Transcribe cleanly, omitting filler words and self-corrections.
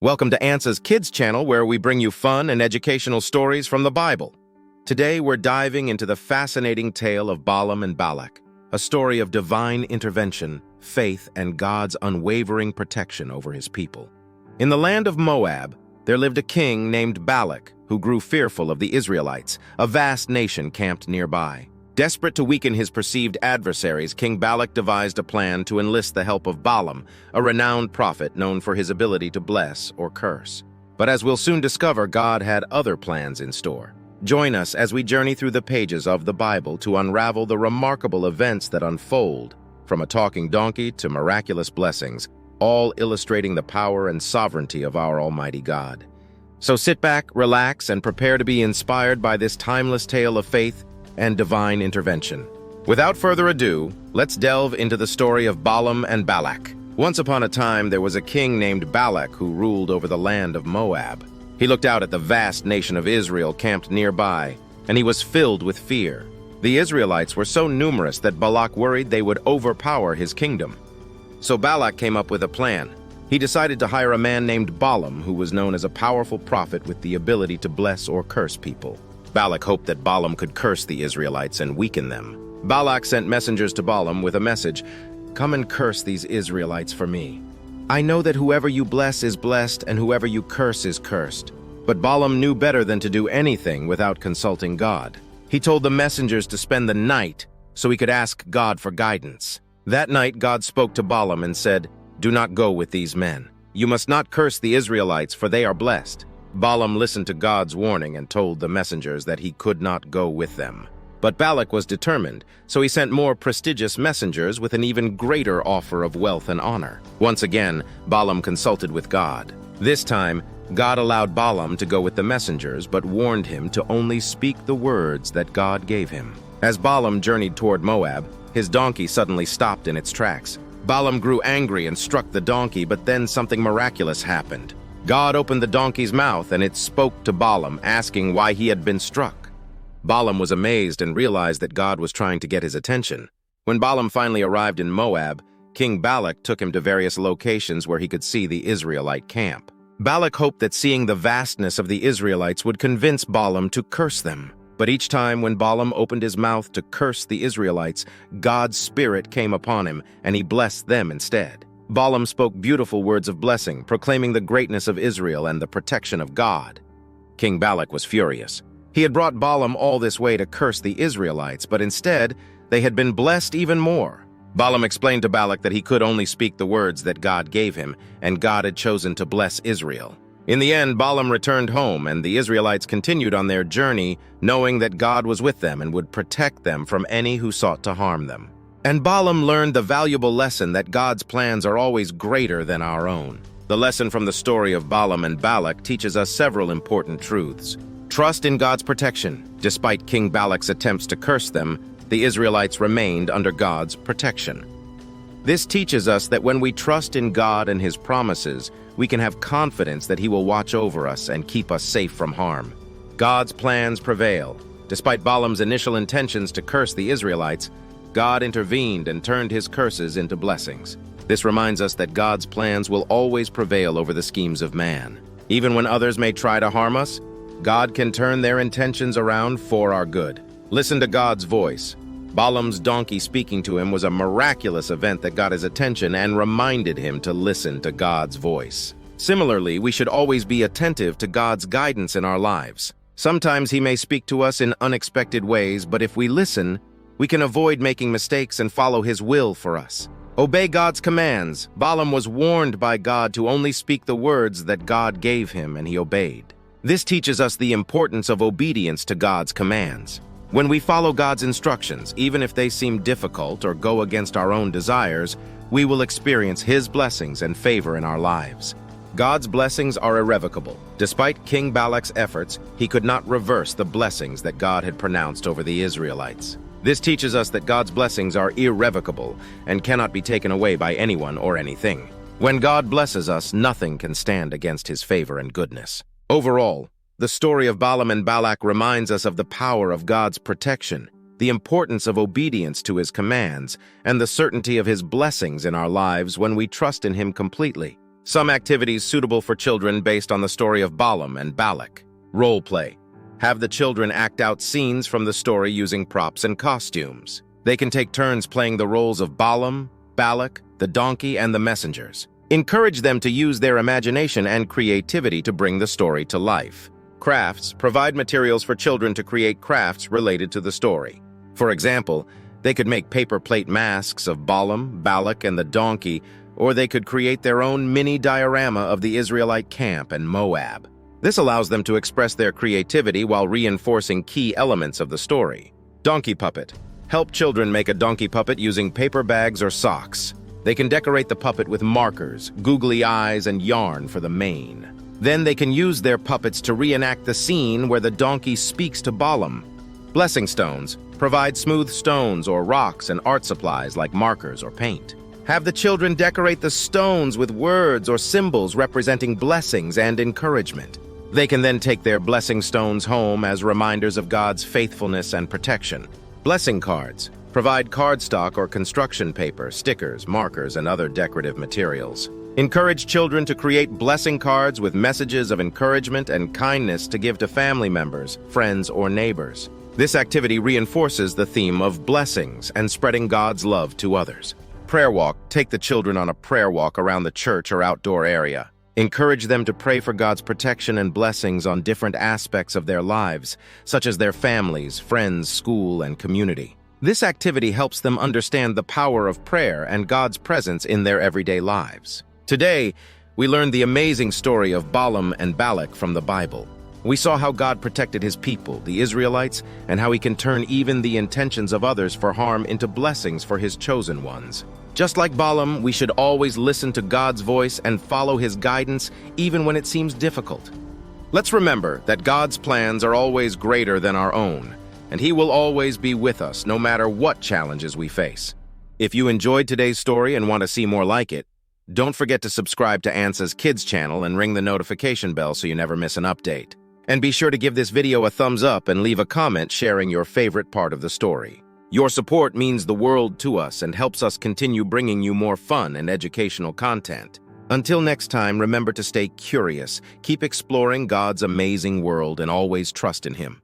Welcome to Ansah's Kids channel, where we bring you fun and educational stories from the Bible. Today, we're diving into the fascinating tale of Balaam and Balak, a story of divine intervention, faith, and God's unwavering protection over his people. In the land of Moab, there lived a king named Balak, who grew fearful of the Israelites, a vast nation camped nearby. Desperate to weaken his perceived adversaries, King Balak devised a plan to enlist the help of Balaam, a renowned prophet known for his ability to bless or curse. But as we'll soon discover, God had other plans in store. Join us as we journey through the pages of the Bible to unravel the remarkable events that unfold, from a talking donkey to miraculous blessings, all illustrating the power and sovereignty of our Almighty God. So sit back, relax, and prepare to be inspired by this timeless tale of faith and divine intervention. Without further ado, let's delve into the story of Balaam and Balak. Once upon a time, there was a king named Balak who ruled over the land of Moab. He looked out at the vast nation of Israel camped nearby, and he was filled with fear. The Israelites were so numerous that Balak worried they would overpower his kingdom. So Balak came up with a plan. He decided to hire a man named Balaam, who was known as a powerful prophet with the ability to bless or curse people. Balak hoped that Balaam could curse the Israelites and weaken them. Balak sent messengers to Balaam with a message, "Come and curse these Israelites for me. I know that whoever you bless is blessed and whoever you curse is cursed." But Balaam knew better than to do anything without consulting God. He told the messengers to spend the night so he could ask God for guidance. That night, God spoke to Balaam and said, "Do not go with these men. You must not curse the Israelites, for they are blessed." Balaam listened to God's warning and told the messengers that he could not go with them. But Balak was determined, so he sent more prestigious messengers with an even greater offer of wealth and honor. Once again, Balaam consulted with God. This time, God allowed Balaam to go with the messengers, but warned him to only speak the words that God gave him. As Balaam journeyed toward Moab, his donkey suddenly stopped in its tracks. Balaam grew angry and struck the donkey, but then something miraculous happened. God opened the donkey's mouth, and it spoke to Balaam, asking why he had been struck. Balaam was amazed and realized that God was trying to get his attention. When Balaam finally arrived in Moab, King Balak took him to various locations where he could see the Israelite camp. Balak hoped that seeing the vastness of the Israelites would convince Balaam to curse them. But each time when Balaam opened his mouth to curse the Israelites, God's Spirit came upon him, and he blessed them instead. Balaam spoke beautiful words of blessing, proclaiming the greatness of Israel and the protection of God. King Balak was furious. He had brought Balaam all this way to curse the Israelites, but instead, they had been blessed even more. Balaam explained to Balak that he could only speak the words that God gave him, and God had chosen to bless Israel. In the end, Balaam returned home, and the Israelites continued on their journey, knowing that God was with them and would protect them from any who sought to harm them. And Balaam learned the valuable lesson that God's plans are always greater than our own. The lesson from the story of Balaam and Balak teaches us several important truths. Trust in God's protection. Despite King Balak's attempts to curse them, the Israelites remained under God's protection. This teaches us that when we trust in God and His promises, we can have confidence that He will watch over us and keep us safe from harm. God's plans prevail. Despite Balaam's initial intentions to curse the Israelites, God intervened and turned his curses into blessings. This reminds us that God's plans will always prevail over the schemes of man. Even when others may try to harm us, God can turn their intentions around for our good. Listen to God's voice. Balaam's donkey speaking to him was a miraculous event that got his attention and reminded him to listen to God's voice. Similarly, we should always be attentive to God's guidance in our lives. Sometimes He may speak to us in unexpected ways, but if we listen, we can avoid making mistakes and follow His will for us. Obey God's commands. Balaam was warned by God to only speak the words that God gave him, and he obeyed. This teaches us the importance of obedience to God's commands. When we follow God's instructions, even if they seem difficult or go against our own desires, we will experience His blessings and favor in our lives. God's blessings are irrevocable. Despite King Balak's efforts, he could not reverse the blessings that God had pronounced over the Israelites. This teaches us that God's blessings are irrevocable and cannot be taken away by anyone or anything. When God blesses us, nothing can stand against His favor and goodness. Overall, the story of Balaam and Balak reminds us of the power of God's protection, the importance of obedience to His commands, and the certainty of His blessings in our lives when we trust in Him completely. Some activities suitable for children based on the story of Balaam and Balak. Role play. Have the children act out scenes from the story using props and costumes. They can take turns playing the roles of Balaam, Balak, the donkey, and the messengers. Encourage them to use their imagination and creativity to bring the story to life. Crafts. Provide materials for children to create crafts related to the story. For example, they could make paper plate masks of Balaam, Balak, and the donkey, or they could create their own mini diorama of the Israelite camp and Moab. This allows them to express their creativity while reinforcing key elements of the story. Donkey puppet. Help children make a donkey puppet using paper bags or socks. They can decorate the puppet with markers, googly eyes, and yarn for the mane. Then they can use their puppets to reenact the scene where the donkey speaks to Balaam. Blessing stones. Provide smooth stones or rocks and art supplies like markers or paint. Have the children decorate the stones with words or symbols representing blessings and encouragement. They can then take their blessing stones home as reminders of God's faithfulness and protection. Blessing cards. Provide cardstock or construction paper, stickers, markers, and other decorative materials. Encourage children to create blessing cards with messages of encouragement and kindness to give to family members, friends, or neighbors. This activity reinforces the theme of blessings and spreading God's love to others. Prayer walk. Take the children on a prayer walk around the church or outdoor area. Encourage them to pray for God's protection and blessings on different aspects of their lives, such as their families, friends, school, and community. This activity helps them understand the power of prayer and God's presence in their everyday lives. Today, we learned the amazing story of Balaam and Balak from the Bible. We saw how God protected his people, the Israelites, and how he can turn even the intentions of others for harm into blessings for his chosen ones. Just like Balaam, we should always listen to God's voice and follow his guidance even when it seems difficult. Let's remember that God's plans are always greater than our own, and he will always be with us no matter what challenges we face. If you enjoyed today's story and want to see more like it, don't forget to subscribe to Ansah's Kids channel and ring the notification bell so you never miss an update. And be sure to give this video a thumbs up and leave a comment sharing your favorite part of the story. Your support means the world to us and helps us continue bringing you more fun and educational content. Until next time, remember to stay curious, keep exploring God's amazing world, and always trust in him.